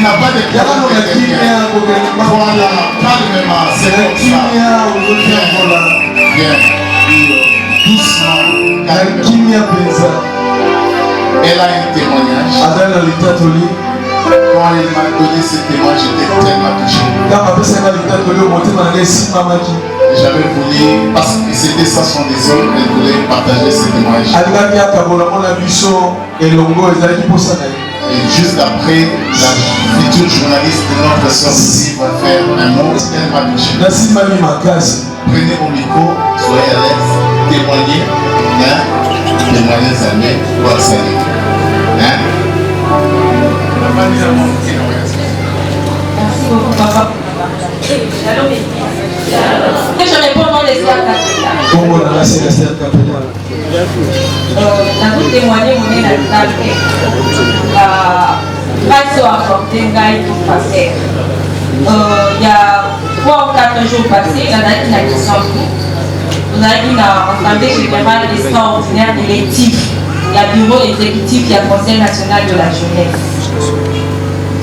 n'a pas de problème. Voilà, calmement, c'est comme ça. Bien. Doucement, calmement. Elle a un témoignage. Quand elle m'a donné ce témoignage, j'étais tellement touché. J'avais voulu, parce que c'était ça son désir, elle voulait partager ce témoignage. Et juste après, la future journaliste de notre soeur ici va faire un mot, elle m'a touché. Prenez mon micro, soyez à l'aise, témoignez, témoignez à lui, pour saluer. Merci beaucoup, papa. Je réponds au nom des sœurs Capella. Dans tout témoigner, on est dans le grâce à apporter pour passer. Il y a 3 ou 4 jours passés, il y en a qui n'a question. On a eu l'Assemblée générale extraordinaire élective. Il y a le bureau exécutif, il y a le Conseil national de la jeunesse.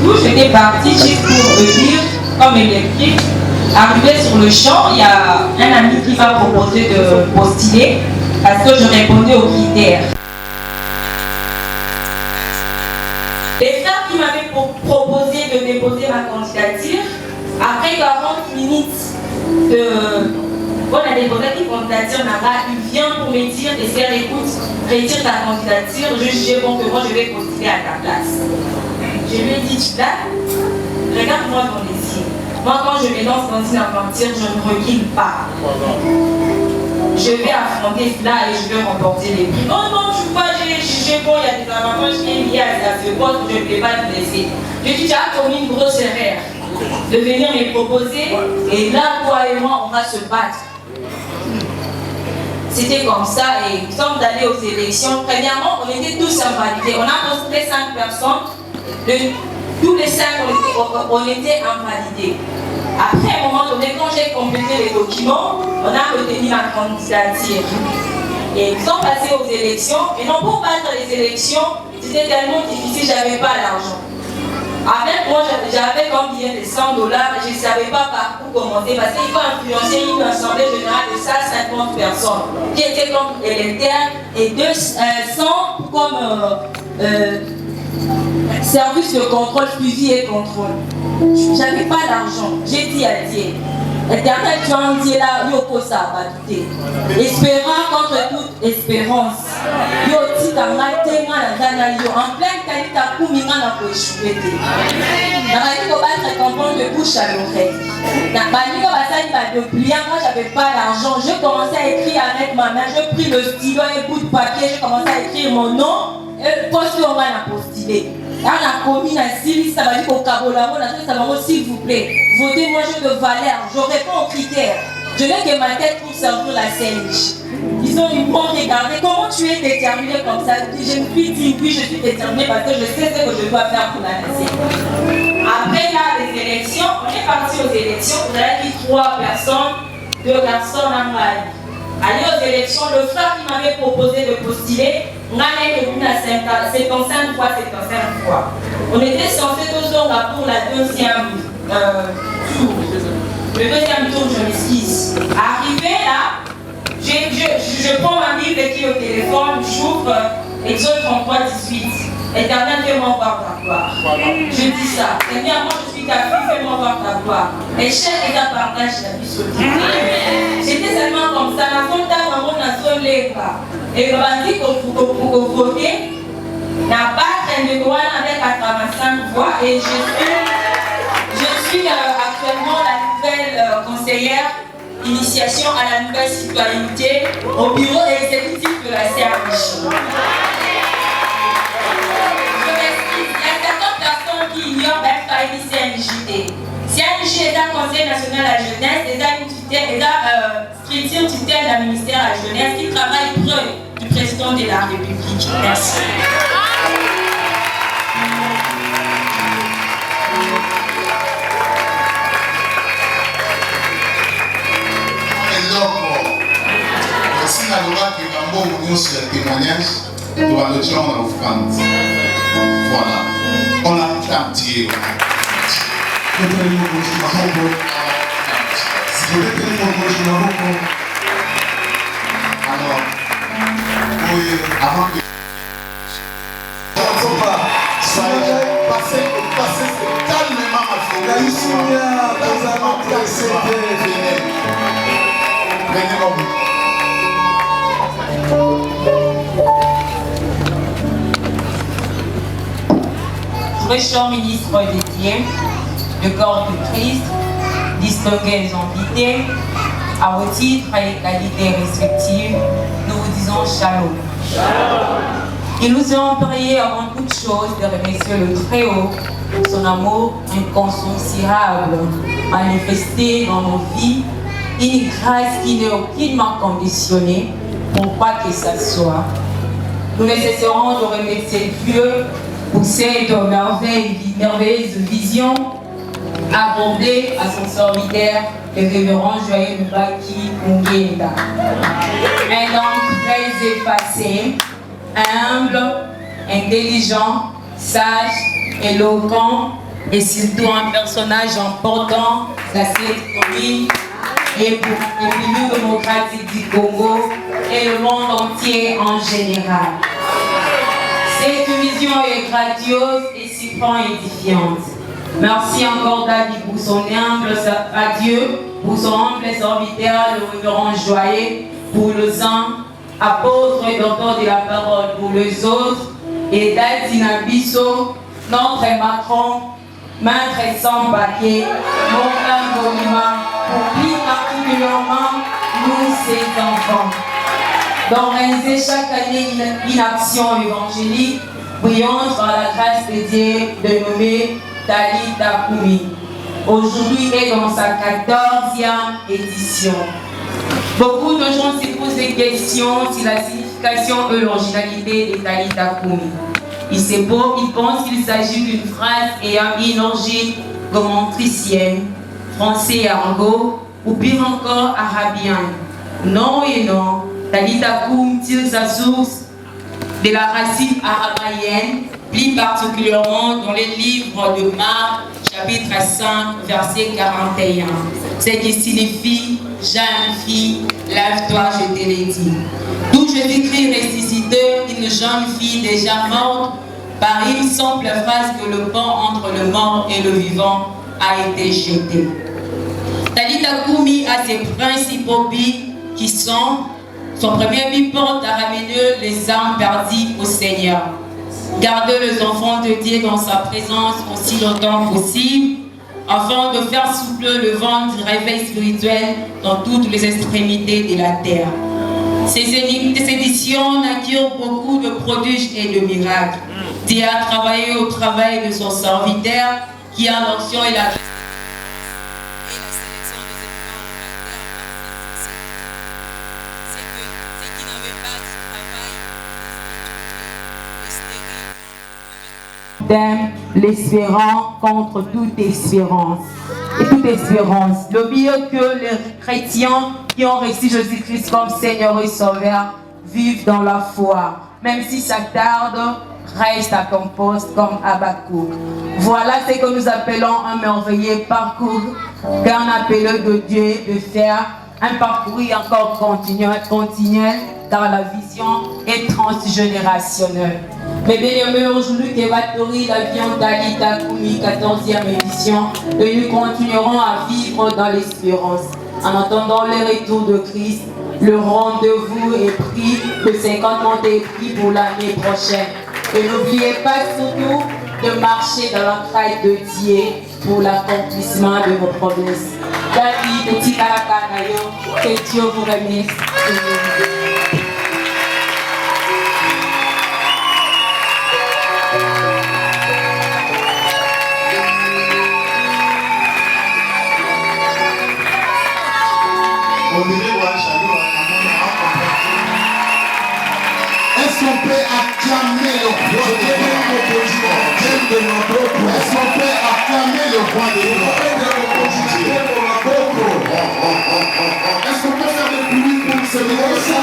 D'où j'étais partie juste pour dire, comme électrique, arrivé sur le champ, il y a un ami qui m'a proposé de postuler parce que je répondais aux critères. Les frères qui m'avaient proposé de déposer ma candidature, après 40 minutes on a déposé une candidature là-bas, il vient pour me dire, et si elle écoute, retire ta candidature, je juge bon que moi je vais postuler à ta place. Je lui ai dit, tu l'as, regarde-moi dans les yeux. Moi quand je me lance dans une aventure, je ne recule pas. Je vais affronter cela et je vais remporter les prix. Oh non, tu vois, j'ai jugé bon, il y a des avantages qui sont liés à ce poste, je ne vais pas te laisser. Je dis, tu as commis une grosse erreur de venir me proposer, et là, toi et moi, on va se battre. C'était comme ça, et nous sommes allés aux élections. Premièrement, on était tous invalidés. On a postulé 5 personnes. Tous les 5, on était invalidés. Après, à un moment donné, quand j'ai complété les documents, on a retenu ma candidature. Et nous sommes passés aux élections. Et non, pour battre les élections, c'était tellement difficile, je n'avais pas l'argent. Avec moi, j'avais combien de $100 et je ne savais pas par où commencer parce qu'il faut influencer une assemblée générale de 150 personnes qui étaient comme électeurs et 200 comme service de contrôle, suivi et contrôle. J'avais pas d'argent. J'ai dit à Dieu, Éternel, tu as dit là, Yoko ça va douter. Espérant contre toute espérance. Yo ti kanga tenga na dana yo en pleine qualité kuminga na ko échouer. Na ba ko battre comprendre de bouche à l'oreille. Na ba ni ko basali ba de pliant, moi j'avais pas d'argent. Je commençais à écrire avec ma main, je pris le stylo et un bout de papier, je commençais à écrire mon nom et poste on va la postuler. Là la commune a Sili ça va dire au Kabola, ça va s'il vous plaît. Votez-moi je de valeur, je réponds aux critères. Je n'ai que ma tête pour servir la CNJ. Ils m'ont regardé, comment tu es déterminé comme ça? Je me suis dit, oui, je suis déterminé parce que je sais ce que je dois faire pour la nation. Après là, les élections, on est parti aux élections, on a dit 3 personnes, 2 garçons en Mali. Aller aux élections, le frère qui m'avait proposé de postuler, on a été à 55 fois. On était censé tous là pour la deuxième tour. Le deuxième tour, je m'esquisse. Arrivé là, je prends ma Bible qui est au téléphone, j'ouvre Exode 33, 18. Éternel, fais-moi voir ta gloire. Je dis ça. Seigneur, moi je suis ta fille, fais-moi voir ta gloire. Et chaque état partage la vie sur Dieu. J'étais seulement comme ça. La fonte à maman n'a pas les bras. Et le bandit pour voter n'a pas traîné avec 85 voix. Et je suis actuellement la nouvelle conseillère initiation à la nouvelle citoyenneté au bureau exécutif de la CRJ. Je m'explique, il y a certaines personnes qui ignorent FKI CNJT. CNJ est un conseil national à la jeunesse, est une structure tutelle d'un ministère à la jeunesse qui travaille près du président de la République. Merci. Si la loi qui est en bon sur le témoignage, doit le genre en offrande. Voilà. On a Alors, avant que passez calmement ma prenez mon but. Très cher ministre dédié, le corps du Christ, distingués invités, à vos titres et qualités respectives, nous vous disons shalom. Et nous avons prié avant toute chose de remercier le Très-Haut pour son amour incommensurable, manifesté dans nos vies, une grâce qui n'est aucunement conditionnée pour quoi que ce soit. Nous ne cesserons de remercier Dieu pour cette merveilleuse vision accordée à son serviteur, le révérend Joël Mbaki Mungenda. Un homme très effacé, humble, intelligent, sage, éloquent et surtout un personnage important de cette commune et pour la République démocratique du Congo et le monde entier en général. Cette vision est grandiose et suprêmement édifiante. Merci encore David pour son humble adieu, pour son humble serviteur, le révérend Joël, pour le saint apôtre et docteur de la parole pour les autres, et Dadina Bisso, notre matron, maître sans paquet, mon Bolima, pour plus particulièrement nous, ses enfants. D'organiser chaque année une action évangélique brillante par la grâce de Dieu de nommer Talita Kumi. Aujourd'hui est dans sa 14e édition. Beaucoup de gens se posent des questions sur la signification et l'originalité de Talita Kumi. Ils pensent qu'il s'agit d'une phrase ayant une origine romantricienne, français argot, ou pire encore arabien. Non et non, Talita Kumi tire sa source de la racine araméenne, plus particulièrement dans les livres de Marc, chapitre 5, verset 41. Ce qui signifie « jeune fille, lève-toi, je te l'ai dit ». D'où Jésus-Christ ressuscité, une jeune fille déjà morte, par une simple phrase que le pont entre le mort et le vivant a été jeté. Talita Kumi a ses principaux buts qui sont: son premier but porte à ramener les âmes perdues au Seigneur, garder les enfants de Dieu dans sa présence aussi longtemps possible, afin de faire souffler le vent du réveil spirituel dans toutes les extrémités de la terre. Ces éditions naquirent beaucoup de prodiges et de miracles. Dieu a travaillé au travail de son serviteur, qui a l'onction et la l'espérant contre toute espérance. Et toute espérance. Le mieux que les chrétiens qui ont reçu Jésus-Christ comme Seigneur et Sauveur vivent dans la foi. Même si ça tarde, reste à ton poste comme Habakkuk. Voilà ce que nous appelons un merveilleux parcours qu'un appelé de Dieu de faire. Un parcours encore continuel car la vision est transgénérationnelle. Mais bien aimés, aujourd'hui, Kevatori, l'avion Talita Kumi, 14e édition, et nous continuerons à vivre dans l'espérance. En attendant le retour de Christ, le rendez-vous est pris, le 50 montes est pris pour l'année prochaine. Et n'oubliez pas surtout de marcher dans la crainte de Dieu pour l'accomplissement de vos promesses. David, petit Karakanayo, que Dieu vous remercie. Est-ce qu'on peut acclamer le roi des rois? Est-ce qu'on peut acclamer le roi des rois? Est-ce qu'on peut faire des bruits pour célébrer ça?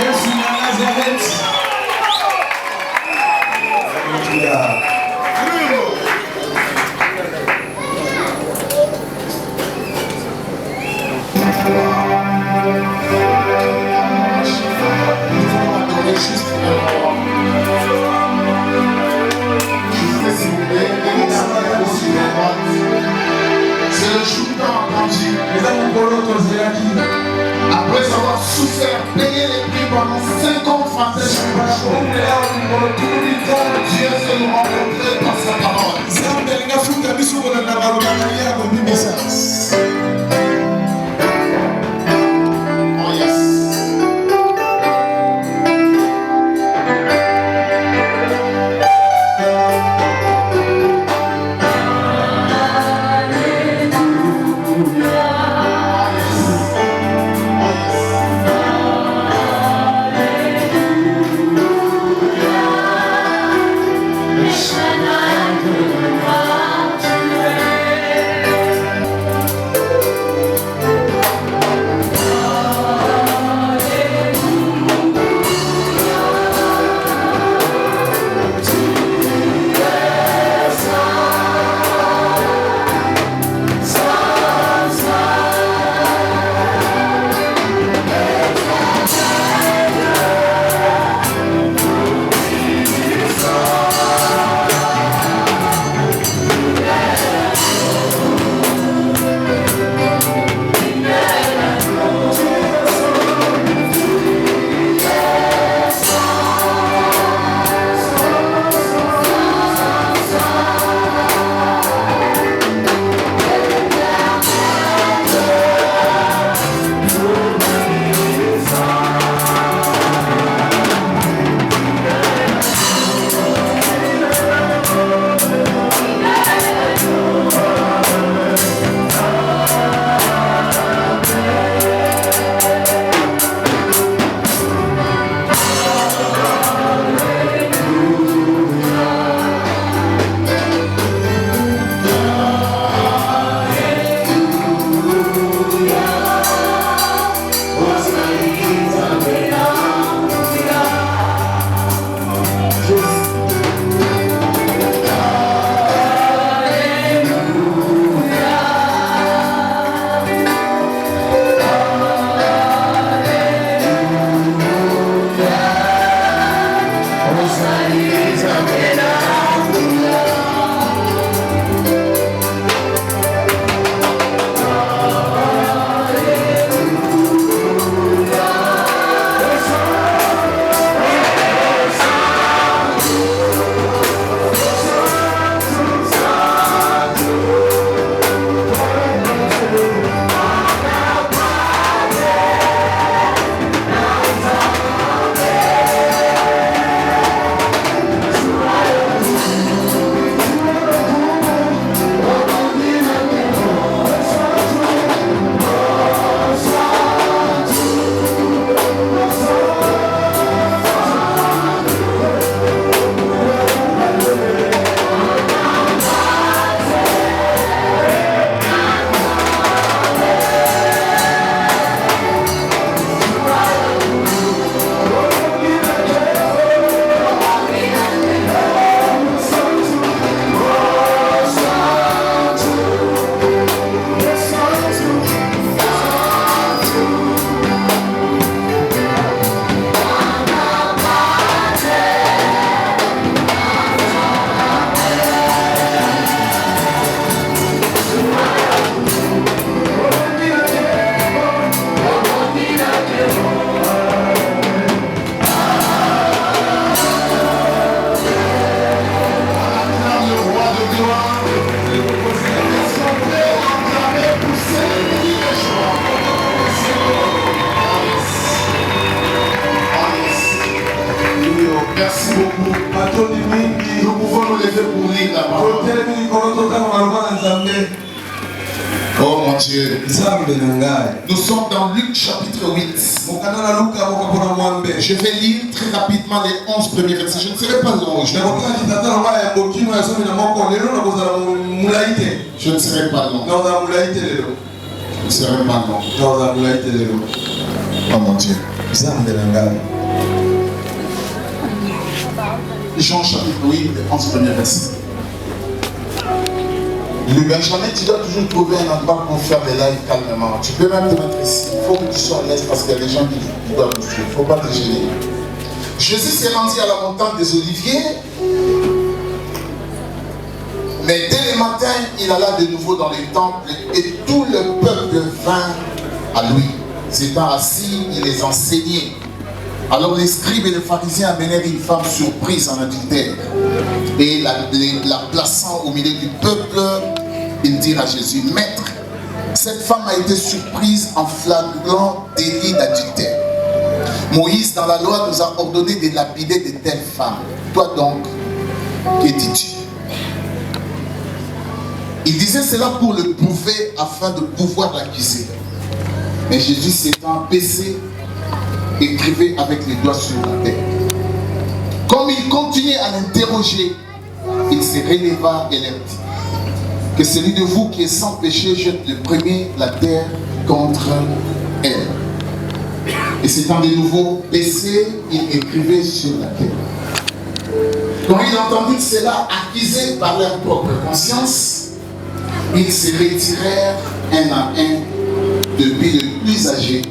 Jésus-Christ de Nazareth. faire payer les prix pendant 50 français chaque jour. Dieu s'est nous rencontrer par sa parole. Oh yes. Nous pouvons nous lever pour lire la parole. Oh mon Dieu. Nous sommes dans Luc chapitre 8. Je vais lire très rapidement les 11 premiers versets. Je ne serai pas long. Je ne serai pas long. Je ne serai pas long. Oh mon Dieu. Jean chapitre 8, les 11 premiers versets. Le Benjamin, tu dois toujours trouver un endroit pour faire des lives calmement. Tu peux même te mettre ici. Il faut que tu sois à l'aise parce qu'il y a des gens qui doivent nous suivre. Il ne faut pas te gêner. Jésus s'est rendu à la montagne des Oliviers. Mais dès le matin, il alla de nouveau dans les temples et tout le peuple vint à lui. s'étant assis, il les enseignait. Alors les scribes et les pharisiens amenèrent une femme surprise en adultère. Et la plaçant au milieu du peuple, ils dirent à Jésus, « Maître, cette femme a été surprise en flagrant délit d'adultère. Moïse, dans la loi, nous a ordonné de lapider de telles femmes. Toi donc, que dis-tu » Il disait cela pour le prouver afin de pouvoir l'accuser. Mais Jésus s'étant baissé, écrivait avec les doigts sur la terre. Comme il continuait à l'interroger, il se releva et leur dit, que celui de vous qui est sans péché jette le premier la terre contre elle. Et s'étant de nouveau baissé, il écrivait sur la terre. Quand ils entendirent cela, accusés par leur propre conscience, ils se retirèrent un à un, depuis le plus âgé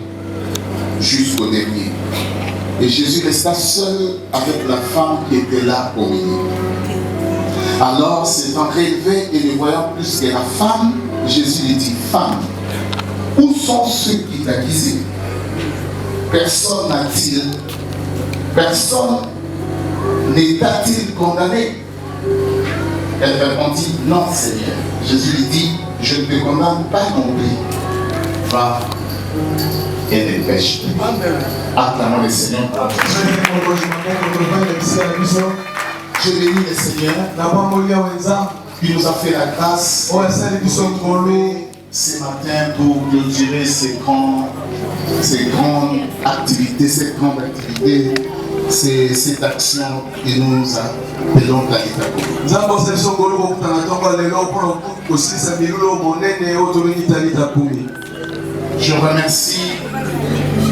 jusqu'au dernier. Et Jésus resta seul avec la femme qui était là au milieu. Alors, s'étant relevé et ne voyant plus que la femme, Jésus lui dit, « Femme, où sont ceux qui t'accusaient? Personne n'a-t-il, personne n'est-il condamné ?» Elle répondit, « Non, Seigneur. » Jésus lui dit, « Je ne te condamne pas non plus. Va et ne pêche plus. » Acclamons le Seigneur. Je bénis le Seigneur qui nous a fait la grâce ce matin pour clôturer ces grandes activités, cette action que nous appelons Talita. Je remercie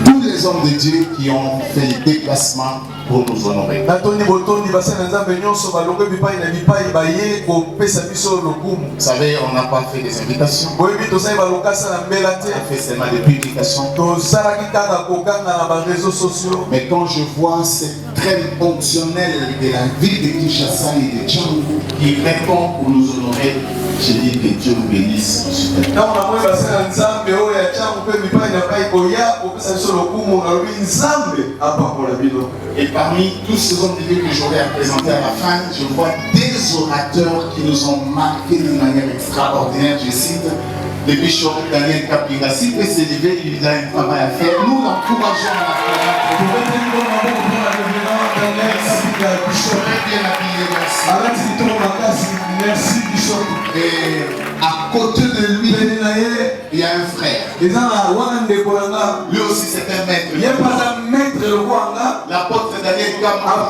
tous les hommes de Dieu qui ont fait le déplacement pour nous honorer. Vous savez, on n'a pas fait des invitations. On a fait seulement des publications. Mais quand je vois cette traîne fonctionnelle de la ville de Kinshasa et de Tchangou qui répond pour nous honorer, je dis que Dieu nous bénisse. Et parmi tous ces hommes de Dieu que j'aurais à présenter à la fin, je vois des orateurs qui nous ont marqués d'une manière extraordinaire. Je cite le bishop Daniel Kapinga. S'il peut s'élever, il a un travail à faire. Nous l'encourageons à la fin. Bien habillé, merci. Merci, bishop. Et à côté de lui, il y a un frère. Lui aussi c'est un maître. L'apôtre Daniel Kama.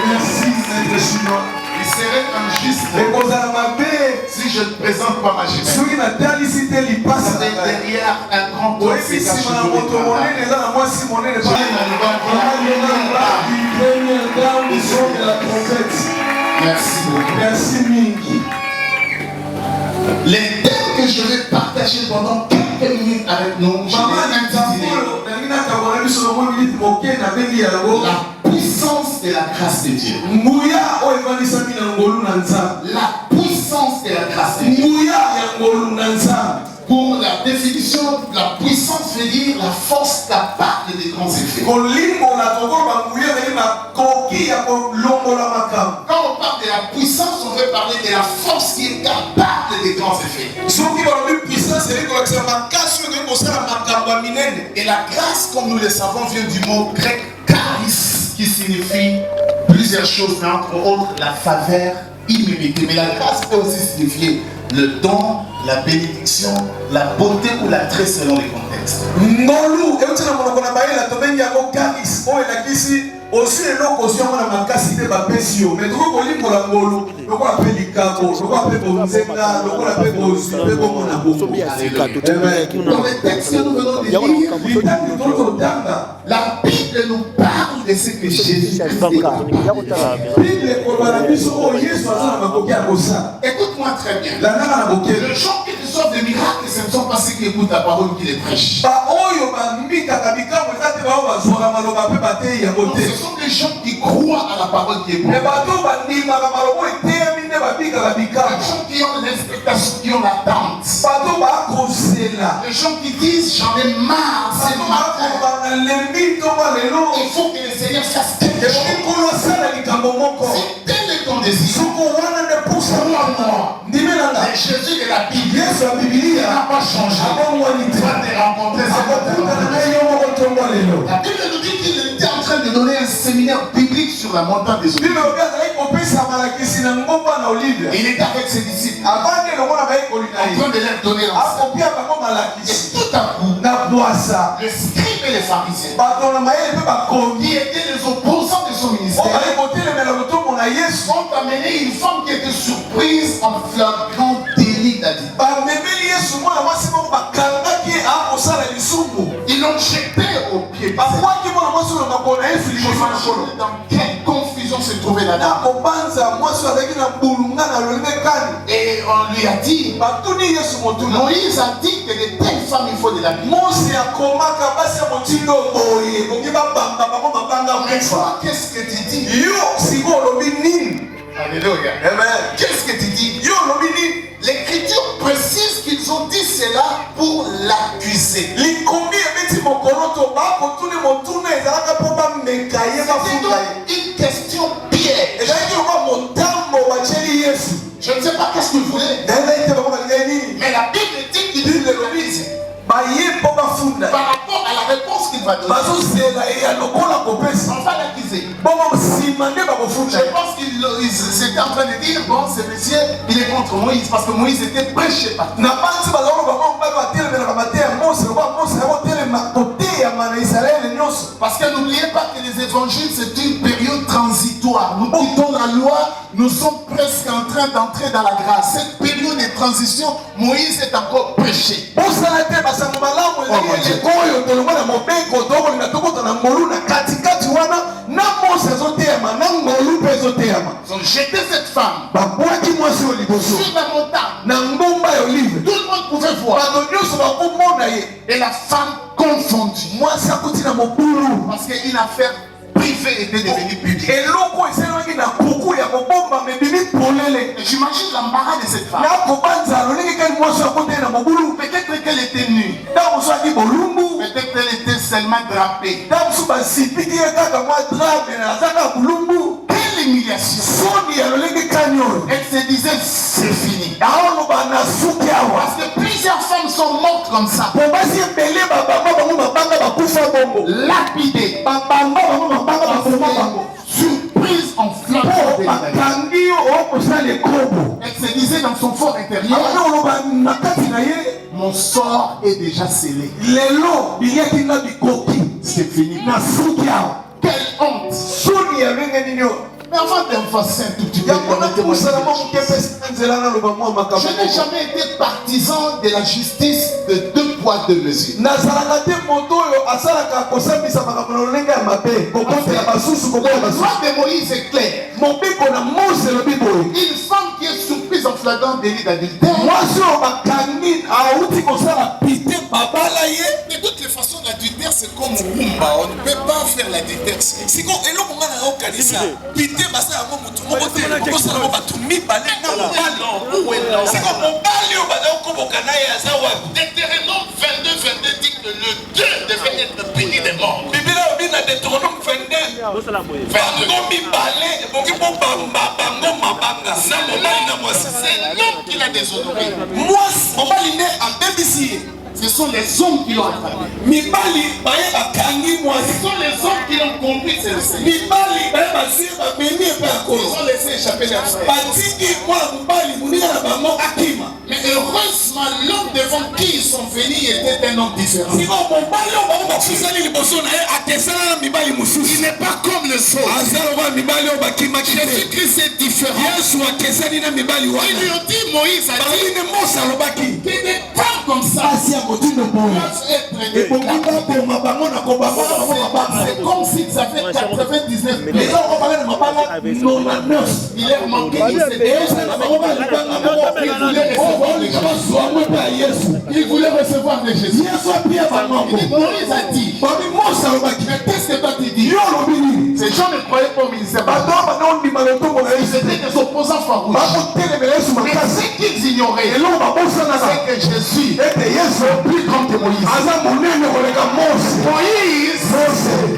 Merci, maître chinois. Il serait injuste si je ne présente pas ma jeunesse. Derrière un grand homme, c'est caché Merci beaucoup. Merci Mingi. Les thèmes que je vais partager pendant quelques minutes avec nous, je vais intituler la puissance de la grâce de Dieu. La puissance de la grâce de Dieu. Pour la définition, la puissance veut dire la force capable de grands effets. Quand on parle de la puissance, on veut parler de la force qui est capable de grands effets. Et la grâce, comme nous le savons, vient du mot grec charis, qui signifie plusieurs choses, mais entre autres la faveur imméritée. Mais la grâce peut aussi signifier le don, la bénédiction, la beauté ou l'attrait selon les contextes. Dans les textes que nous venons de lire, la Bible nous parle de ce que Jésus a fait. Écoute-moi très bien. Les gens qui te sortent des miracles, ce ne sont pas ceux qui écoutent la parole qui les prêchent. Ce sont des gens qui croient à la parole qui est prêchée. gens qui ont l'expectation, qui ont l'attente. Les gens qui disent j'en ai marre, c'est il faut que le Seigneur fasse quelque chose. Si tel est ton désir, c'est Jésus de la Bible, il n'a pas changé. Tu vas te rencontrer. La Bible nous dit qu'il était en train de donner un séminaire biblique sur la montagne des Oliviers. Il était avec ses disciples en train de leur donner l'enseignement. Et tout à coup, le scribe et les pharisiens qui étaient les opposants de son ministère ont amené une femme qui était surprise en flagrant délit d'addition. Ils l'ont jeté au pied de dans quelle confusion se trouvait la dame. Et on lui a dit, Moïse a dit que de telles femmes il faut de la vie. Qu'est-ce que tu dis? Alléluia. Qu'est-ce que tu dis? L'Écriture précise qu'ils ont dit cela pour l'accuser. C'était donc une question piège. Je ne sais pas qu'est-ce que vous voulez. Mais la Bible dit qu'il dit le Moïse. Par rapport à la réponse qu'il va donner, on va l'accuser. Je pense qu'ils étaient en train de dire, bon, ce monsieur, il est contre Moïse, parce que Moïse était prêché par tout. Parce que n'oubliez pas que les évangiles, c'est une période transitoire. Nous quittons la loi, nous sommes presque en train d'entrer dans la grâce. Cette période de transition, Moïse est encore prêché. Ils ont jeté cette femme sur la montagne. Tout le monde pouvait voir. Et la femme confondue. Parce qu'une affaire privée était devenue publique. J'imagine l'embarras de cette femme. Peut-être qu'elle était nue. Peut-être qu'elle était seulement drapée. Quelle humiliation. Elle se disait c'est fini. Parce que plusieurs femmes sont mortes comme ça. Lapidées. Surprise en flamme. Elle se disait dans son fort intérieur, mon sort est déjà scellé. C'est fini. Quelle honte. Mais avant d'enfoncer un tout petit peu, je n'ai jamais été partisan de la justice de 2 poids 2 mesures. La loi de Moïse est claire. Une femme qui est surprise en flagrant délit d'adultère, de toutes les façons, l'adultère c'est comme Rumba. On ne peut pas faire l'adultère. Deutéronome 22 dit que le 2 devait être puni de mort. C'est l'homme qui l'a déshonoré. Ce sont les hommes qui l'ont attrapé. Ce sont les hommes qui l'ont compris, c'est le Seigneur. Ils ont laissé échapper leur frère. Mais heureusement, l'homme devant qui ils sont venus était un homme différent. Il n'est pas comme le autres. Jésus-Christ est différent. Ils lui ont dit, Moïse a dit, qu'il n'est pas comme ça. C'est comme s'ils avaient 99 il leur manquait il voulait recevoir de Jésus. Moïse a dit, mais qu'est-ce que toi tu dis? Ces gens ne croyaient pas au ministère. Ils étaient des opposants farouche. Mais ce qu'ils ignoraient, c'est que Jésus est plus grand que Moïse.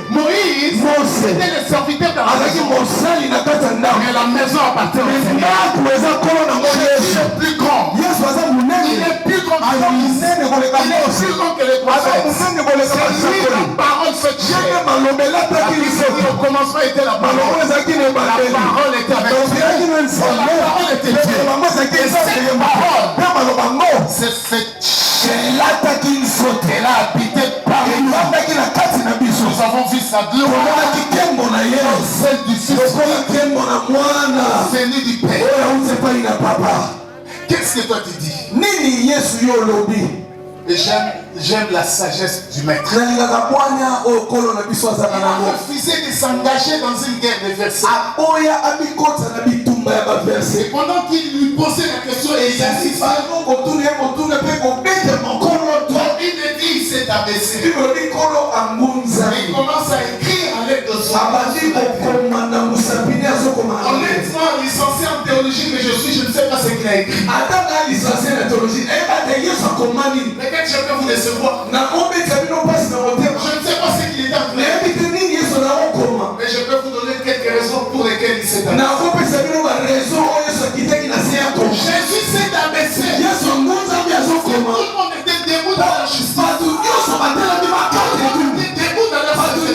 Moïse était le serviteur de la maison. Mais la maison appartient au Seigneur. Jésus est plus grand. Il est plus grand que Moïse. Il est plus grand que les prophètes. C'est lui la parole se tient. Au commencement était la parole. La parole était avec Dieu. La parole était Dieu. Et cette parole, c'est cette elle a habité parmi nous. Nous avons vu sa gloire, celle du Fils venu du Père. Qu'est-ce que toi tu dis? Et j'aime la sagesse du maître. Il a refusé de s'engager dans une guerre de versets. Et pendant qu'il lui posait la question, et il insiste, il me dit, il s'est abaissé. Il commence à écrire à l'aide de son honnêtement, licencié en théologie que je suis, je ne sais pas ce qu'il a écrit. Mais quand je peux vous décevoir, je ne sais pas ce qu'il est en train de dire. Mais je peux vous donner quelques raisons pour lesquelles il s'est abaissé. Jésus s'est abaissé. Tout le monde était debout dans la justice. Tout le monde était debout dans la justice.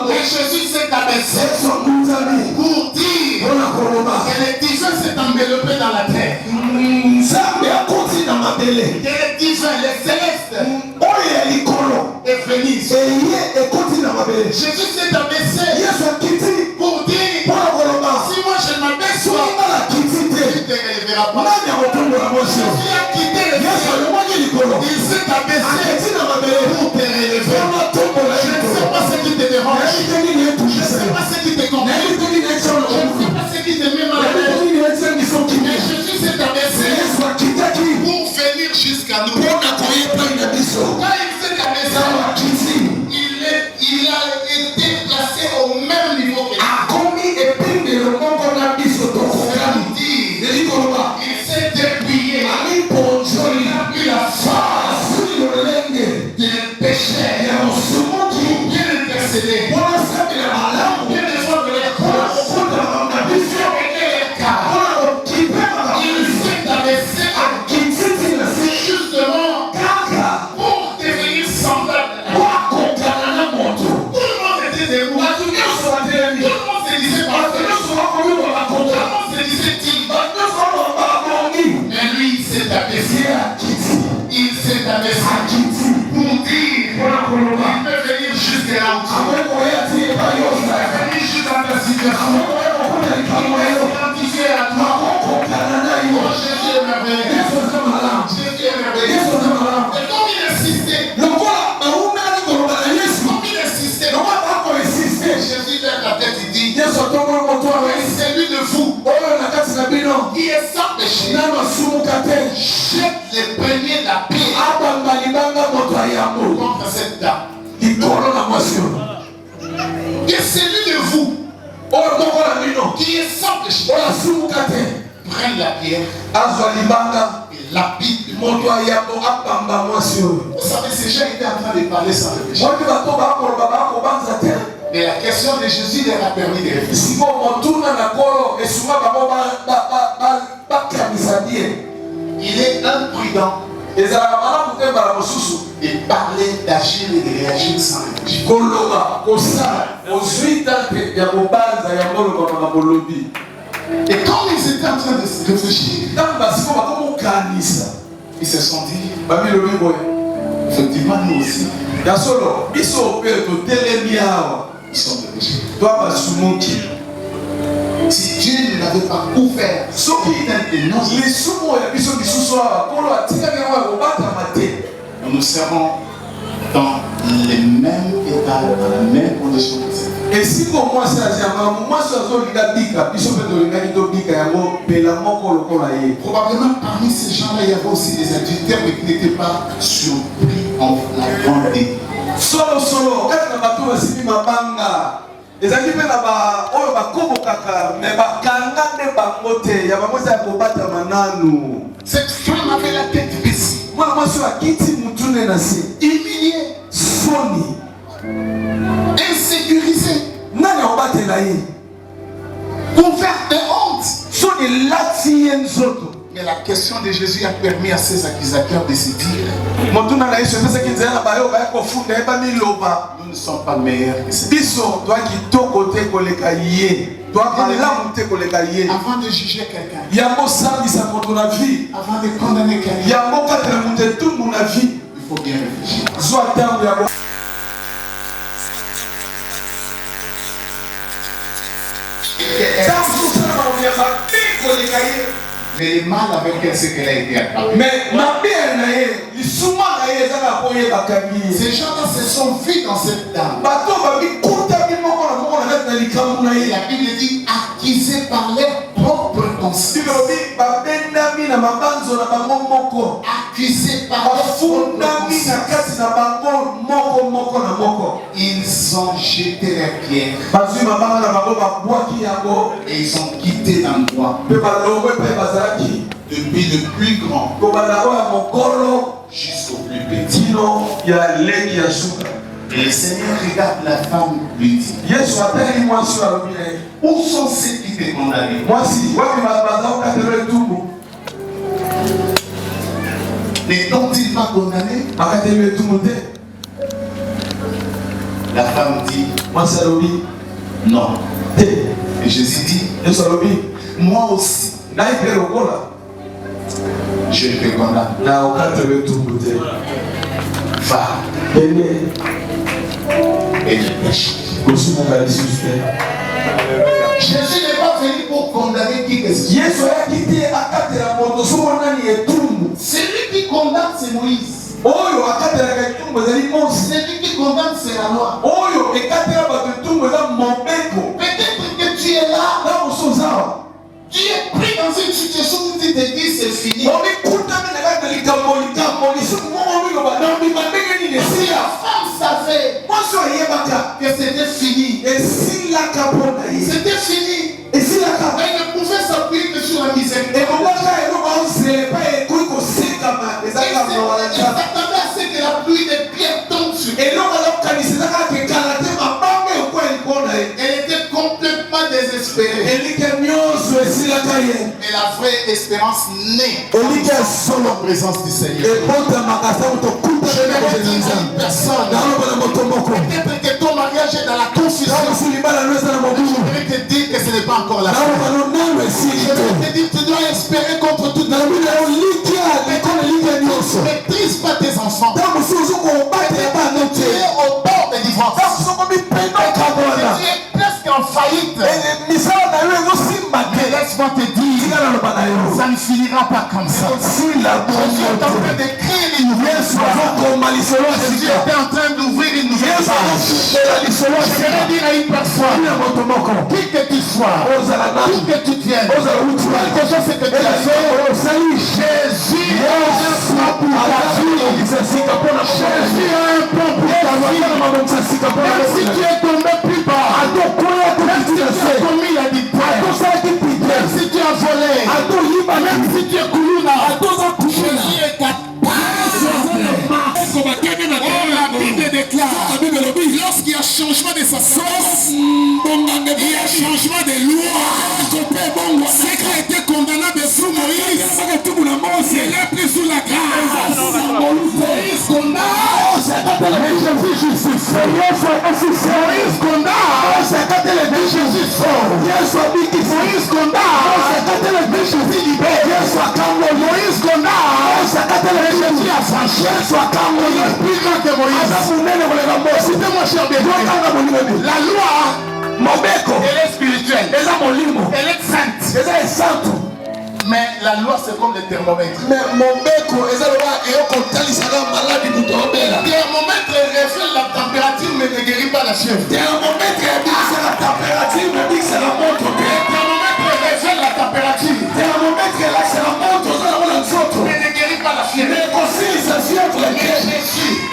Et Jésus s'est abaissé pour dire que les divins s'est enveloppé dans la terre. Que les divins, les célestes est venu. Jésus s'est abaissé pour dire si moi je m'abaisse, tu ne te relèveras pas. Jésus a quitté le ciel. Il s'est abaissé pour te relever. Je ne sais pas ce qui te dérange. Je ne sais pas ce qui te complique. Je ne sais pas ce qui te met mal à l'aise. Mais Jésus s'est abaissé pour venir jusqu'à nous. Quand il s'est abaissé, il a été placé au même niveau que nous. Il s'est dépouillé. Il a eu la force de pécher. Bien intercéder. Bien défendre les causes. Il s'est abaissé justement pour devenir semblable. Tout le monde était debout. Tout le monde se disait parfait. Tout le monde se disait digne. Mais lui, il s'est abaissé. Il s'est abaissé pour dire il peut venir jusqu'à là. Il peut venir jusqu'à ta situation. Il peut identifier à toi. Oh, Jésus est merveilleux. Jésus est merveilleux. Et comme il insistait, Jésus lève la tête et dit celui de vous qui est sans péché jette les premiers la pierre contre cette dame. Et celui de vous qui est sans péché prenne la pierre et lapide. Vous savez, ces gens étaient en train de parler sans réfléchir. Mais la question de Jésus leur a permis de réfléchir. Il est imprudent de parler, d'agir et de réagir sans réfléchir. Et quand ils étaient en train de réfléchir, ils se sont dit, effectivement nous aussi, ils sont de péché. Si Dieu ne l'avait pas ouvert, nous serons dans les mêmes états, dans la même condition que ça. Et si pour moi c'est probablement parmi ces gens-là, il y avait aussi des adultères, mais qui n'étaient pas surpris en flagrant délit. ezaki pe na ba oyo bakobokaka me bakanga nde bango te ya bango eza ya kobatama nanu. Cette femme avait la tête baissée, mwana mwasi oyo akiti mutune na se humiliée, soni insécurisée, nani akobatela ye couverte de honte. soni elati ye nzoto. Mais la question de Jésus a permis à ses accusateurs de se dire, motuna na yesu epesaki nzela na bayo baya kofunda yebani loba nous ne sommes pas meilleurs que ces biso twa kitoko te koleka ye twa malamu te koleka ye. Avant de juger quelqu'un, yango osambisa moto na vie, avant de condamner quelqu'un, yango katela moto etumbu na vie, il faut bien réfléchir. zwa ntango ya Mais le mal avec elle, c'est qu'elle a été attrapée. Ces gens-là se sont vus dans cette dame. La Bible dit accusés par leur propre conscience. Accusés par leur propre conscience. Ils ont jeté leurs pierres. Et ils ont quitté l'endroit. Depuis le plus grand jusqu'au plus petit. Et le Seigneur regarde la femme, lui dit, où sont ceux qui te condamnent? Ne t'ont-ils pas condamné? La femme dit, non. Et Jésus dit, moi aussi, je te condamne. Va et ne pêche. Jésus n'est pas venu pour condamner qui que ce soit. Celui qui condamne, c'est Moïse. Celui qui condamne, c'est la loi. Peut-être que tu es là. Tu es pris dans une situation où tu te dis c'est fini. Si la femme savait que c'était fini, c'était fini. Elle ne pouvait s'appuyer que sur la miséricorde. Elle s'attendait à ce que la pluie de pierres tombe sur elle. Elle était complètement désespérée. Mais la vraie espérance naît en présence du Seigneur. Je vais dire à une personne, peut-être que ton mariage est dans la confusion. Je vais te dire que ce n'est pas encore la fin. Je vais te dire que tu dois espérer contre toute la ne maîtrise pas tes enfants. Tu es au bord de divorce. Tu es presque en faillite. Mais laisse-moi te dire, ça ne finira pas comme ça. Je suis en train d'écrire une nouvelle histoire. Je suis en train d'ouvrir une nouvelle page. Je vais dire à une personne, qui que tu sois, où que tu viennes, quelque chose que tu as fait, Jésus pour ta vie. Jésus a un plan pour ta vie. Même si tu es tombé plus bas, même si tu as commis la dictature, même si tu as volé, même si tu es koulouna, Jésus est capable. La Bible déclare, lorsqu'il y a changement de sa sauce, il y a changement de loi. Ceux qui étaient condamnés sous Moïse, il est pris sous la grâce. Moïse condamne, Jésus justifie. Moïse condamne, Jésus sauve. Moïse condamne, Jésus libère. Moïse condamne, Jésus affranchit. Plus grand que Moïse. Citez-moi cher bébé. La loi, elle est spirituelle. Elle est sainte. Mais la loi c'est comme le thermomètre. Le thermomètre révèle la température mais ne guérit pas la fièvre. Le thermomètre révèle la température. Mais ne guérit pas la fièvre.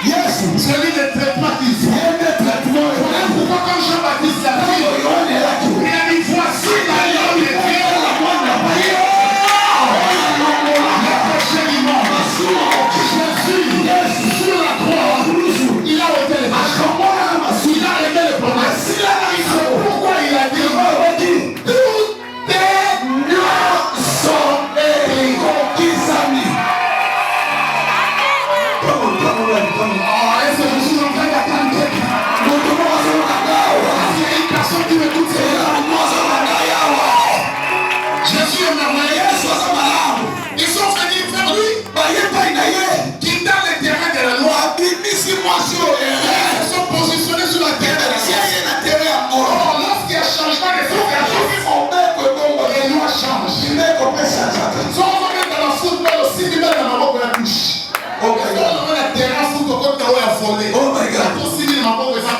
Jésus, celui de traitement qu'il fait. Pourquoi quand Jean-Baptiste l'a dit,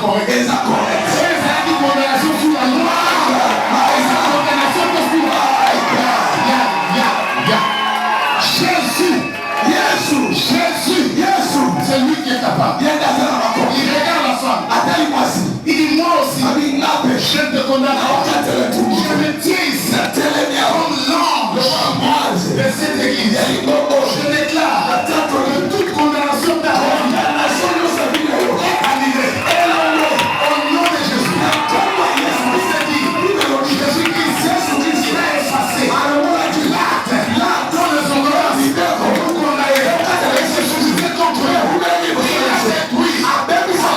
correct. Jésus, c'est lui qui est capable. Il regarde la femme. Il dit moi aussi, je te condamne. Je me tiens ici comme l'ange de cette église. Je déclare que toute condamnation d'Aaron est annulée. Au nom de Jésus. C'est dit, Jésus-Christ, il a effacé l'acte dans le sondage. Pour qu'on aille exécuter contre eux. Il a détruit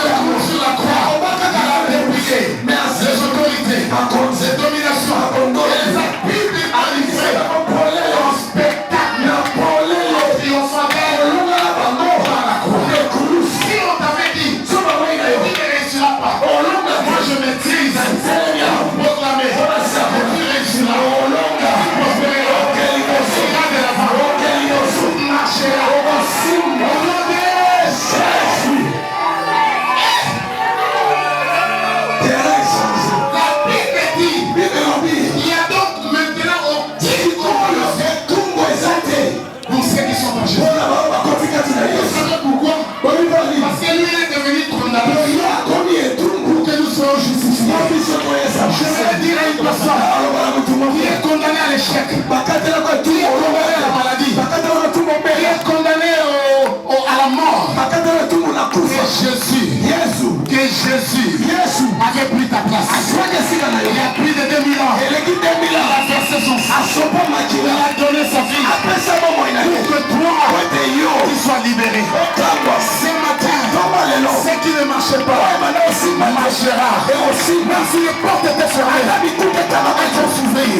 sur la croix. Il a dépouillé les autorités, les dominations, les actifs arrivés en spectacle triomphateur par la croix. Si on t'avait dit, tu ne réussiras pas, moi je maîtrise proclamer, tu réussiras, marchera au nom de Jésus. La Bible dit, il y a donc maintenant aucune pour ceux qui sont en Jésus. Vous savez pourquoi? Parce que lui il est devenu condamné pour que nous soyons justifiés. Je vais dire à une personne qui est condamné à l'échec, qui est condamné à la maladie, qui est condamné à la mort. Que Jésus avait pris ta place. Il y a plus de 2000 ans. Il a versé son sang. Il a donné sa vie pour que toi tu sois libéré. Ce matin, ce qui ne marchait pas marchera. Même si les portes étaient fermées, elles vont s'ouvrir.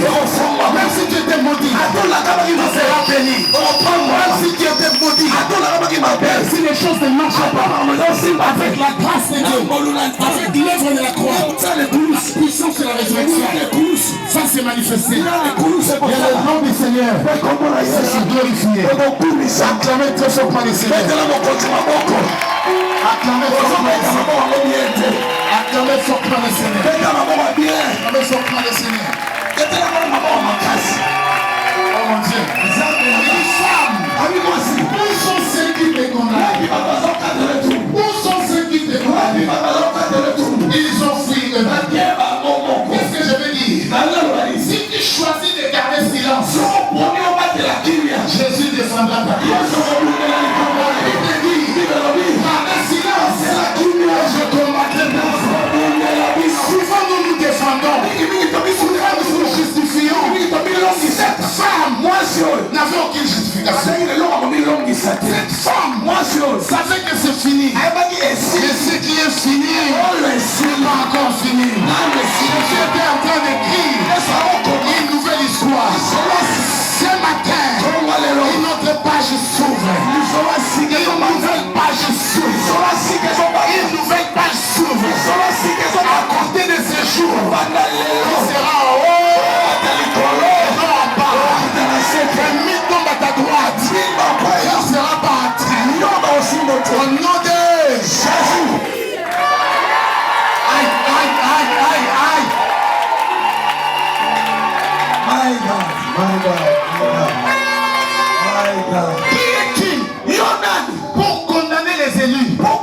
Même si tu étais maudit, tu seras béni. Même si tu étais maudit, si les choses ne marchent pas, avec la grâce de Dieu, avec l'œuvre de la croix, la puissance de la résurrection, ça s'est manifesté. Et le nom du Seigneur s'est glorifié. Acclamez très fortement le Seigneur. Acclamez fortement le Seigneur. Acclamez fortement le Seigneur. Acclamez fortement le Seigneur. Oh mon Dieu. Les femmes, où sont ceux qui te condamnent? Où sont ceux qui te condamnent? Ils ont fui eux-mêmes. Qu'est-ce que je veux dire? Si tu choisis de garder silence, Jésus descendra par toi. Il te dit, gardez silence, je combattrai pour vous. Souvent nous nous défendons, souvent nous nous justifions. Cette femme n'avait aucune justification. Cette femme savait que c'est fini. Et ce qui est fini n'est pas encore fini. Jésus était en train d'écrire une nouvelle histoire. Ce matin, une autre page s'ouvre. Une nouvelle page s'ouvre. Une nouvelle page s'ouvre. À côté de ces jours, il sera en haut. Ennemi tombe à ta droite. Il ne sera pas atteint. Au nom de Jésus. Aïe, aïe, aïe, aïe, aïe. My God, my God, my God. Qui est-il? Pour condamner les élus. Pour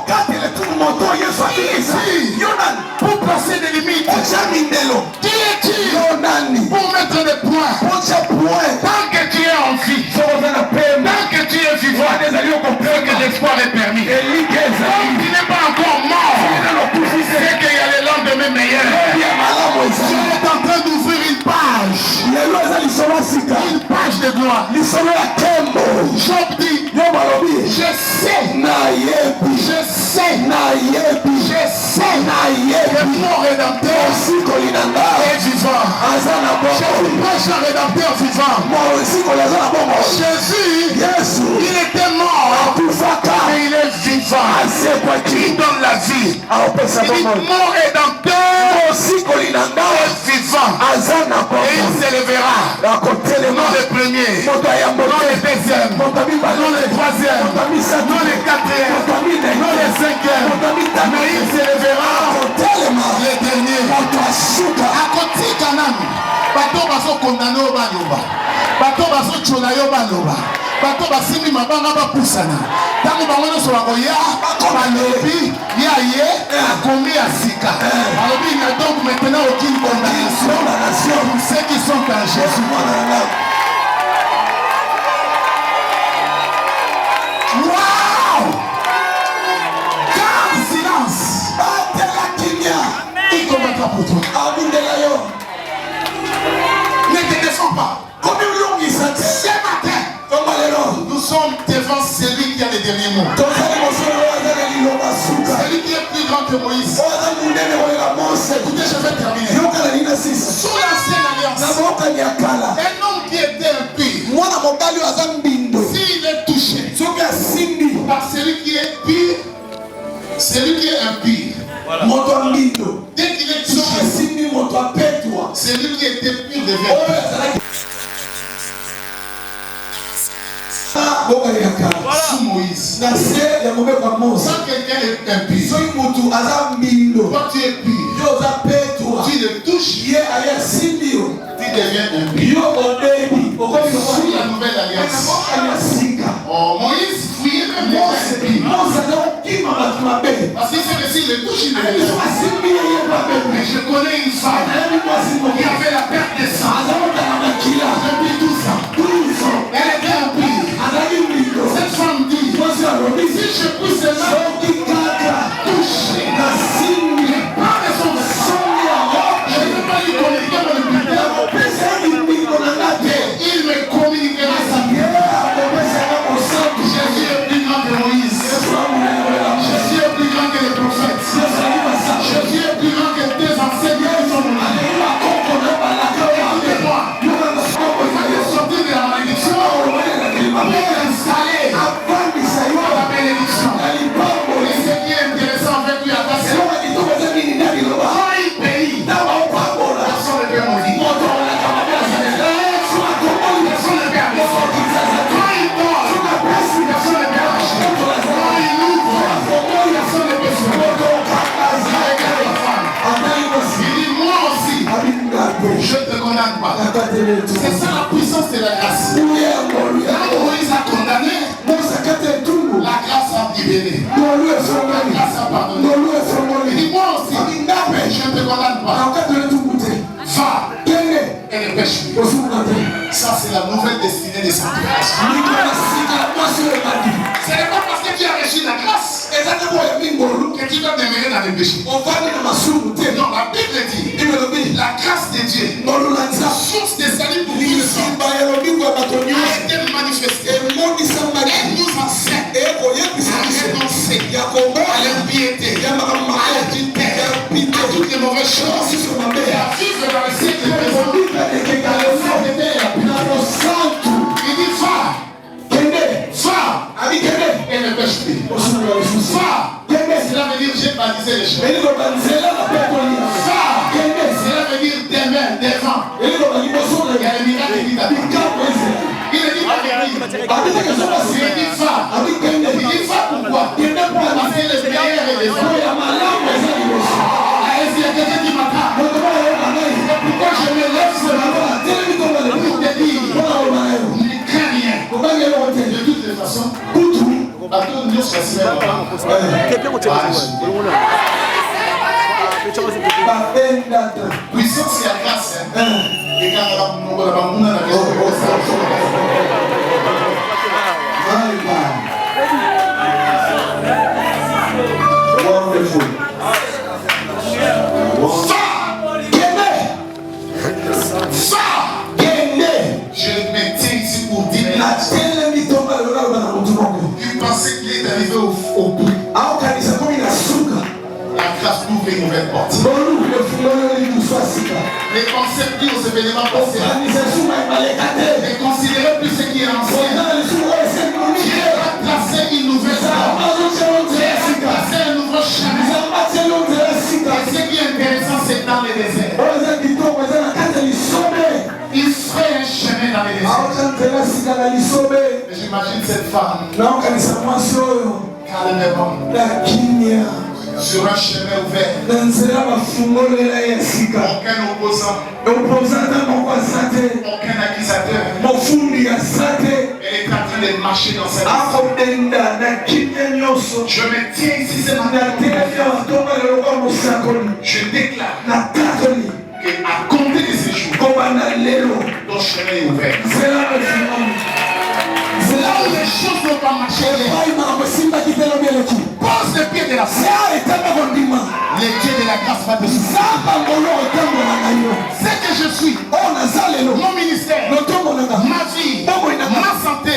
placer des limites. Qui est-il? Pour mettre des points. Tant que tu es en vie, tant que tu es vivant, que l'espoir est permis. Tant qu'il n'est pas encore mort, c'est qu'il y a le lendemain meilleur. Je suis en train d'ouvrir une page. Une page de gloire. Job dit, je sais que mon rédempteur est vivant. Je vous prêche un rédempteur vivant. Jésus, il était mort, mais il est vivant. Il donne la vie. Il dit, mon rédempteur est vivant. Et il s'élèvera. Non le premier, non le deuxième, non le troisième, non le quatrième, non le cinquième, mais il s'élèvera bato baso condamné au baloba bato baso chola yo baloba bato basimi mabanga bapusana tango bango nyonso bakoya balobi ya ye akomi ya sika balobi il y a donc maintenant aucune condamnation pour ceux qui sont en Jésus. Wow! Garde silence. Il combattra pour toi. Ne te descends pas. Ce matin, nous sommes devant celui qui a les derniers mots. Celui qui est plus grand que Moïse. Écoutez, je vais terminer. Sous l'ancienne alliance, un homme qui était impur, s'il est touché par celui qui est pur, celui qui est impur, dès qu'il est touché, celui qui était pur devient pur. Sous Moïse, quand quelqu'un est impur, quand tu es pur, tu le touches, tu deviens impur. Sous la nouvelle alliance, Moïse fouillait même les impurs. Parce que c'est que s'il le touche, il devient impur. Mais je connais une femme qui avait la perte de sang depuis 12 ans. Elle était impure. Cette femme dit, si je pousse ses mains, toucher les pas de son sang, je ne peux pas lui communiquer mon hôpital. Il me communiquera sa vie. Jésus est plus grand que Moïse. Jésus est plus grand que les prophètes. Jésus est plus grand que tes enseignants qui sont morts. Écoutez-moi, il fallait sortir de la malédiction pour installer la bénédiction. Et ce qui est intéressant avec lui à passer, quand il paye, personne ne peut mourir. Personne ne peut arrêter. Quand il dort, personne ne peut arracher. Quand il ouvre, personne ne peut se regarde la femme. Il dit, moi aussi, je ne te condamne pas. C'est ça la puissance de la grâce. Quand Moïse a condamné, la grâce a libéré. La grâce a pardonné. Il dit, moi aussi, je ne te condamne pas. Va et ne pêche plus. Ça, c'est la nouvelle destinée des sanctifications. Ce n'est pas parce que tu as reçu la grâce que tu dois demeurer dans le péché. Non, la Bible dit, la grâce de Dieu, la source de salut pour tous les hommes, a été manifestée. Elle nous enseigne à renoncer à l'impiété, à l'adultère, à toutes les mauvaises choses, et à vivre dans le siècle présent, dans le sainteté et la pureté. Il dit, va, et ne pêche plus. Va, cela veut dire j'ai balisé les choses. Va, cela veut dire demain, devant. Il y a un miracle qui t'attend. Il dit pas il dit va. Il dit va pourquoi? Parce que le meilleur est devant. Est-ce qu'il y a quelqu'un qui m'attend? Pourquoi je me lève ce matin pour te dire ne crains rien. De toutes les façons, à tous nous puissance et la grâce. Et quand on a je me tiens ici pour dire il pensait qu'il est arrivé au bout. La grâce ouvre une nouvelle porte. Ne pensez plus aux événements passés. Ne considérez plus ce qui est ancien. Dieu va tracer une nouvelle voie. Dieu va tracer un nouveau chemin. Et ce qui est intéressant, c'est dans les déserts. Il ferait un chemin dans les déserts. Et j'imagine cette femme. Calmement. sur un chemin ouvert. Aucun opposant. Aucun accusateur. Elle est en train de marcher dans cette vie. Je me tiens ici ce matin. Je déclare qu'à compter de ces jours, ton chemin est ouvert. C'est là où les choses ne vont pas marcher. Pose le pied de la foi. Les pieds de la grâce va te soutenir. Ce que je suis, mon ministère, ma vie, ma santé,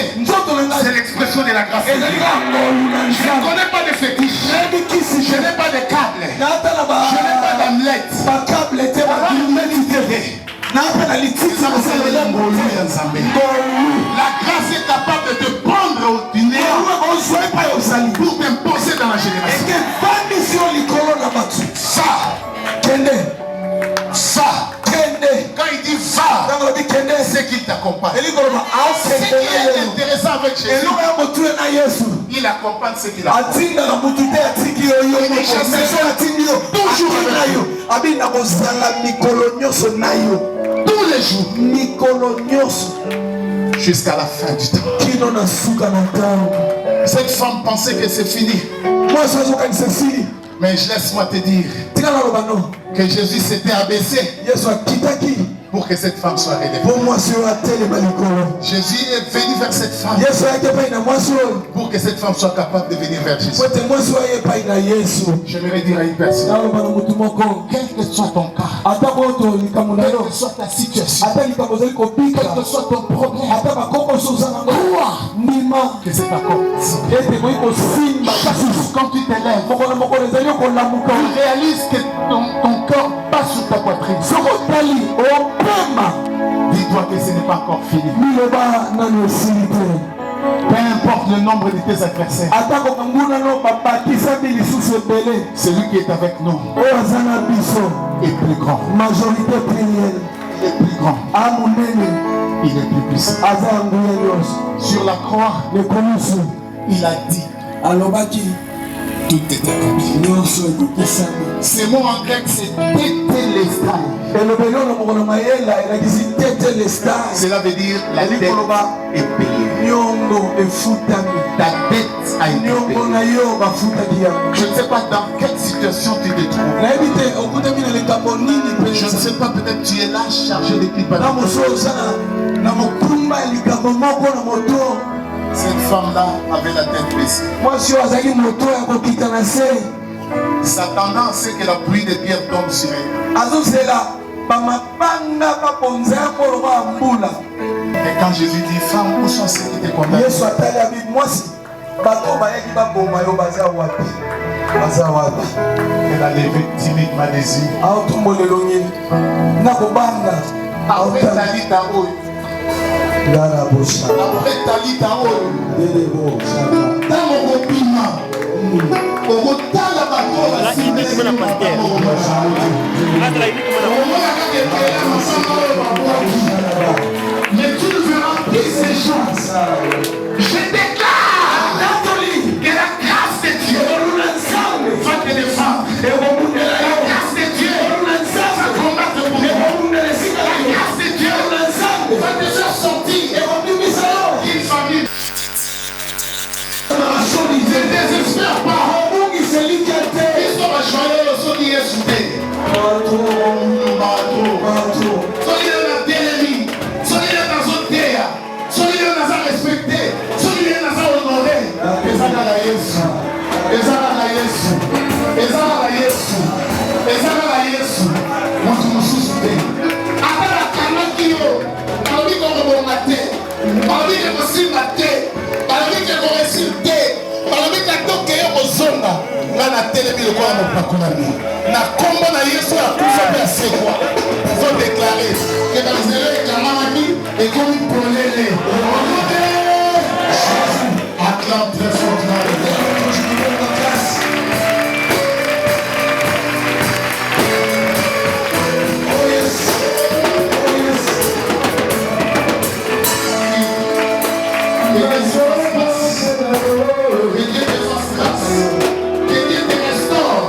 c'est l'expression de la grâce. Je ne connais pas de fétiche. Je n'ai pas de câble. Je n'ai pas d'omelette. La grâce est capable de te prendre du néant pour t'imposer dans la génération. Ça, quand il dit va, c'est qu'il t'accompagne. Ce qui est intéressant avec Jésus, il accompagne ce qu'il accompagne. Tous les jours, jusqu'à la fin du temps. Cette femme pensait que c'est fini. Mais laisse-moi te dire que Jésus s'était abaissé pour que cette femme soit rédemptée. Jésus est venu vers cette femme pour que cette femme soit capable de venir vers Jésus. J'aimerais dire à une personne, quel que soit ton cas, quelle que soit ta situation, quel que soit ton problème, crois que c'est encore possible. Quand tu t'élèves, tu réalises que ton corps passe sur ta poitrine. Dis-toi que ce n'est pas encore fini. Peu importe le nombre de tes adversaires, celui qui est avec nous est plus grand. Majorité plurielle. Il est plus grand. Il est plus puissant. Sur la croix, il a dit tout est accompli. Ce mot en grec c'est tétélestai. Cela veut dire la dette est payée. Ta dette a été payée. Je ne sais pas dans quelle situation tu te trouves. Je ne sais pas, peut-être tu es là chargé de culpabilité. Cette femme-là avait la tête baissée. S'attendant à ce que la pluie de pierre tombe sur elle. Et quand Jésus dit, femme, où sont ceux qui te condamnent? Elle a levé timidement les yeux. Mais tu ne verras plus ces gens. Je déclare que la grâce de Dieu va te défendre. La grâce de Dieu va combattre pour toi. La grâce de Dieu va te faire sortir d'une famille. Ne désespère pas. Ils sont joyeux ceux qui est soudé. Soyez dans l'ennemi, soyez dans un terre, soyez dans un respecté, soyez dans un honoré. Ezala Yesu, Ezala Yesu, Ezala Yesu, Ezala Yesu. Moto mususu te. Atala kanaki yo, balobi ko bonga te, balobi ko simba te, balobi ko resiste, balobi ko toke yo kozonga. Ngana telemi lokola mopakolami. Na kombo na Yesu ya kufa pe asekwa. Faut déclarer que dans les élèves Kamamaki et comme Polele. Acclame très fortement le Père. Oh yes. Oh yes. Que Dieu te fasse grâce. Que Dieu te restaure.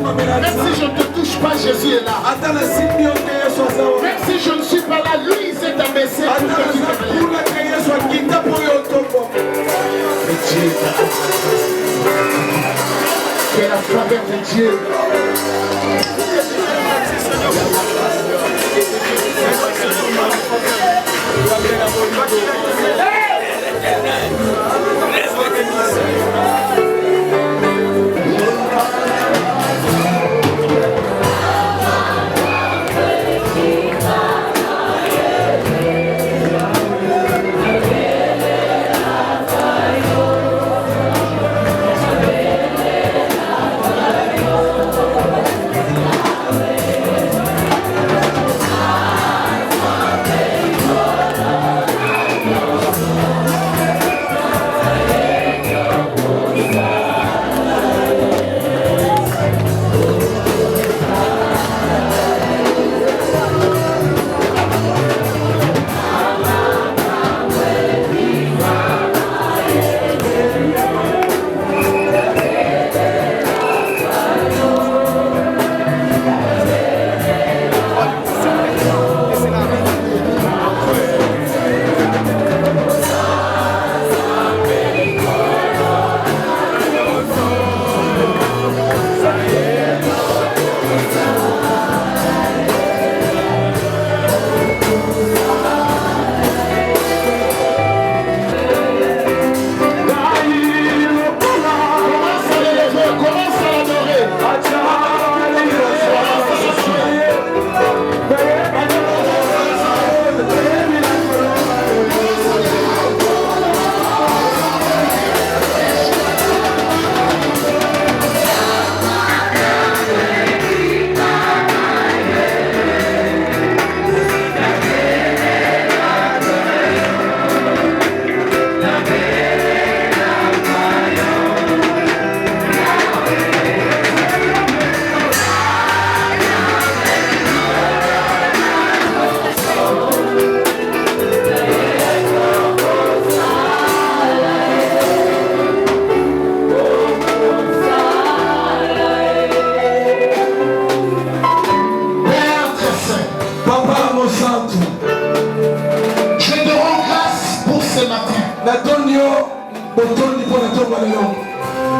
Même si je ne te touche pas, Jésus est là. Même si je ne suis pas là, lui il s'est abaissé pour que que la faveur de Dieu.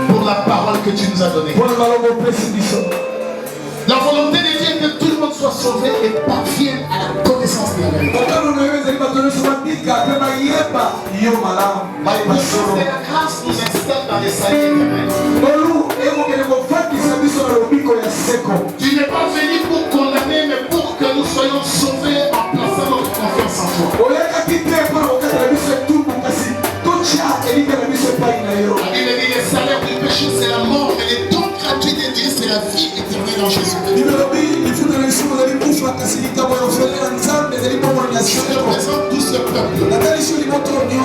Pour la parole que tu nous as donnée. La volonté de Dieu est que tout le monde soit sauvé et parvienne à la connaissance de la vérité. La puissance de la grâce nous installe dans les saints éternels. Tu n'es pas venu pour condamner, mais pour que nous soyons sauvés en plaçant notre confiance en toi. La Bible dit le salaire du péché c'est la mort, mais le don gratuit de Dieu c'est la vie éternelle en Jésus. Je représente tout ce peuple,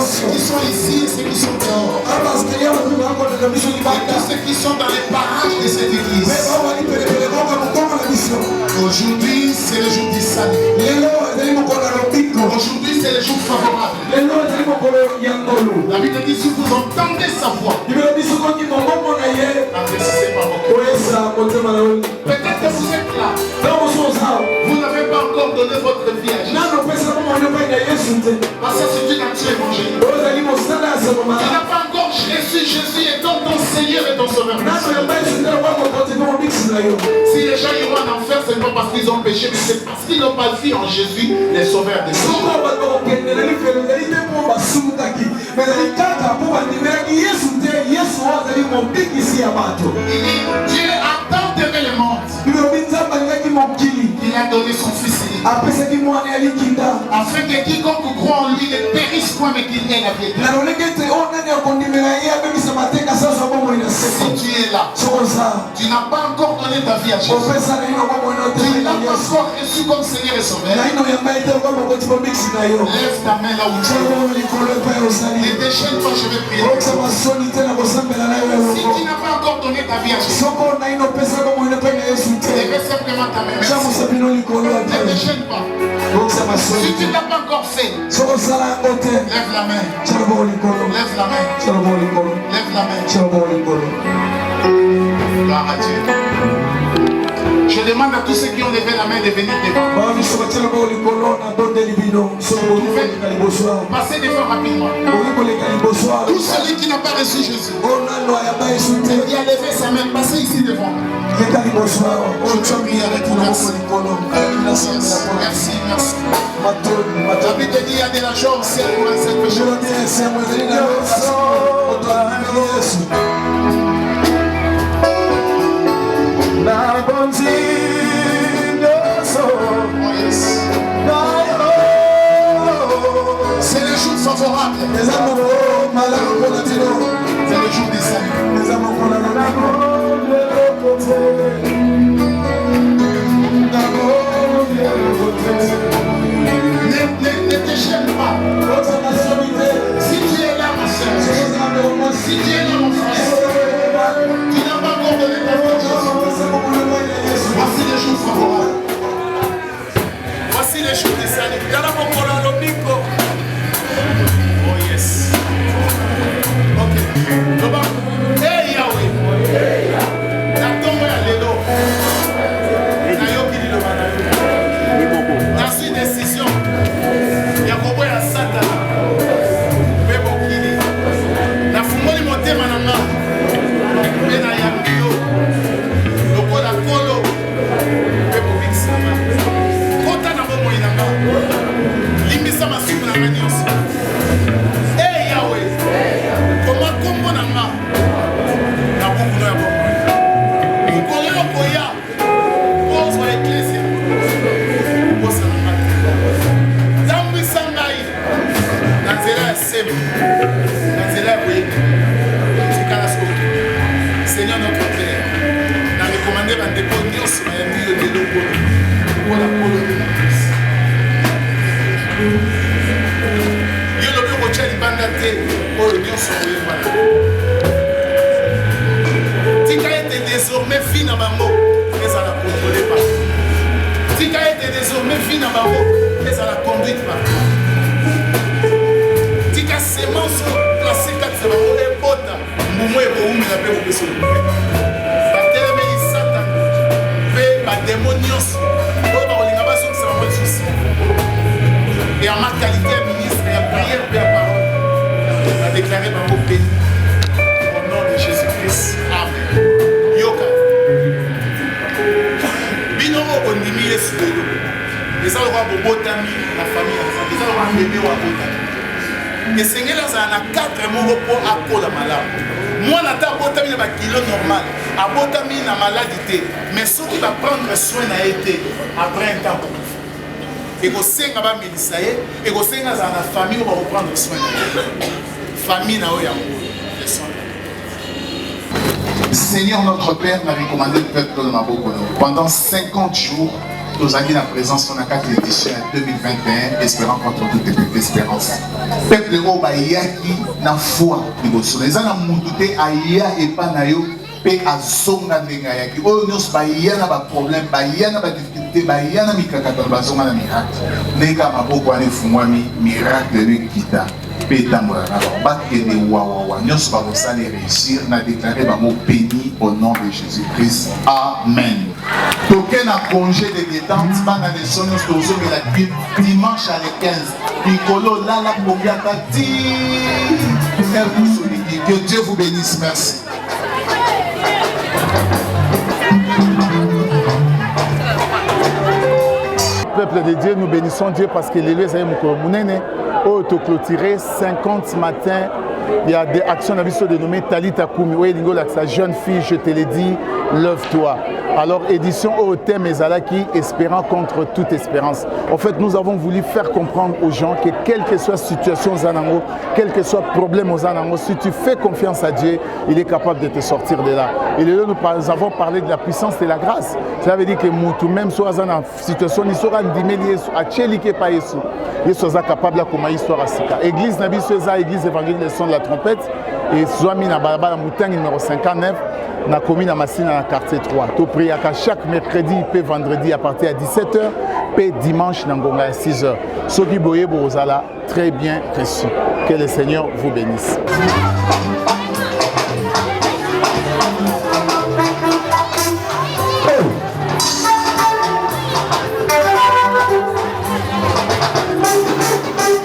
ceux qui sont ici et ceux qui sont dehors, et tous ceux qui sont dans les parages de cette église. Aujourd'hui c'est le jour du salut. Aujourd'hui c'est le jour favorable. La Bible dit si vous entendez sa voix, adressez par vos cœurs. Peut-être que vous êtes là, vous n'avez pas encore donné votre vie à Jésus. Parce que c'est une action évangélique. Tu n'as pas encore reçu Jésus étant ton Seigneur et ton Sauveur. Si les gens iront en enfer, ce n'est pas parce qu'ils ont péché, mais c'est parce qu'ils n'ont pas vu en Jésus les sauveurs des péchés. Dieu a tant aimé le monde, il a donné son Fils unique, afin que quiconque croit en lui ne périsse point, mais qu'il ait la vie éternelle. Si tu es là, tu n'as pas encore donné ta vie à Jésus, tu n'as pas encore reçu comme Seigneur et Sauveur, lève ta main là où tu es. Ne déchaîne pas, je vais prier. Si tu n'as pas encore donné ta vie à Jésus, lève simplement ta main. Merci. Ne déchaîne pas. Si tu n'as pas encore fait, lève la main. Lève la main. Lève la main. Gloire à Dieu. tous ceux qui ont levé la main de venir devant. Passez devant rapidement. Tout celui qui n'a pas reçu Jésus, il a levé sa main, passez ici devant. Je prie avec vous. Merci. Merci. La Bible dit qu'il y a de la joie au ciel pour un seul péché. C'est le jour favorable. C'est le jour des saints. Ne te gêne pas. Si tu es là, ma soeur, si tu es là, mon frère, tu n'as pas encore donné ta vie. Voici les jours favorables. Voici les jours des saints. Oh yes. Ok. Hey Yahweh. Natombo ya lelo. Nayoki li lobana. Dans une décision. Yakobo ya Satan. Bebo kili. Na fungoli motema na nga. Pe na yambio. Loko la kolo. Bebo biksi na nga. Kota na bomo ina nga. Limbisa masuku na nga nyonso. Hey Yahweh. Koma kombo na nga. Na buku ya bomo. Mkoleo koya. Bozo eklesia. Bosa na nga. Zambisa ngai. Na nzela ya sebe. Na nzela ya boyeki. Tikala soki. Seigneur notre Père. Na recommandé bandeko nyonso na yambi yo lelo kolo. Kola kolo de la grâce. Yo lobi kotia libanda te oyo nyonso koyebana. Tika ete désormais vie na bango ezala contrôlé par. Tika ete désormais vie na bango ezala conduite par. Tika semence placée kati na bango ebota mbumu ekoumela mpe kopeso batelemeli Satan mpe bademo nyonso oyo bakolinga bazongisa bango lisusi. Et en ma qualité de ministre et à prière et à parole, on a déclaré par vos bénis. Au nom de Jésus-Christ. Amen. Yoka. Binomo ondimi yesu lelo. Les alora bobotami la famille ensemble. Les alora bébé wa botami. Et Seigneur ça na 4 mots pour akola malamu. Moi nata botami na ba kilo normal. Abotami na maladie. Mais ceux qui va prendre soin na été après un temps. Et que c'est nga ba médecin et que c'est nga za na famille on va reprendre soin. Famille na oya les soins. Seigneur notre Père m'a recommandé le peuple de Maboko. Pendant 50 jours, nous avons la présence de la 4 édition 2021, espérant contre toute espérance. Peuple Oba Yaki na foi, les gens ont monté Aya et Panayo, pe azonga ndenga yaki. Oyo nyonso bayana ba problème, bayana ba difficulté, bayana mikakata bazonga na miracle. Neka maboko ane fungwami miracle ne kita. Pe tambola na bakende wawawa nyonso ba kosala réussir na déclarer ba mot béni au nom de Jésus-Christ. Amen. Toke na congé de détente bana de sonos tozo mais la dimanche à les 15. Piccolo lala bobiaka ti. Que Dieu vous bénisse, merci. Peuple de Dieu, nous bénissons Dieu parce que les lieux ont autoclôturé 50 matins. Il y a des actions dénommées Talita Koumi. Oui, sa jeune fille, je te l'ai dit, lève-toi. Alors, édition au thème Ezalaki, espérant contre toute espérance. En fait, nous avons voulu faire comprendre aux gens que quelle que soit la situation aux Anango, quel que soit le problème aux Anango, si tu fais confiance à Dieu, il est capable de te sortir de là. Et là, nous avons parlé de la puissance de la grâce. Ça veut dire que Moutou, même si on est en situation, il sera dimé à Tchelike pas Yesu. Il sera capable de comment histoire à Sika. Église Nabi Sueza, église évangélique, le son de la trompette. Et Zouami na Balabala Moutang numéro 59. Na commune à Massina dans le quartier 3. Tu pries chaque mercredi et vendredi à partir de 17h, et dimanche dans Ngonga à 6h. Soki Boye Bozala, très bien reçu. Que le Seigneur vous bénisse.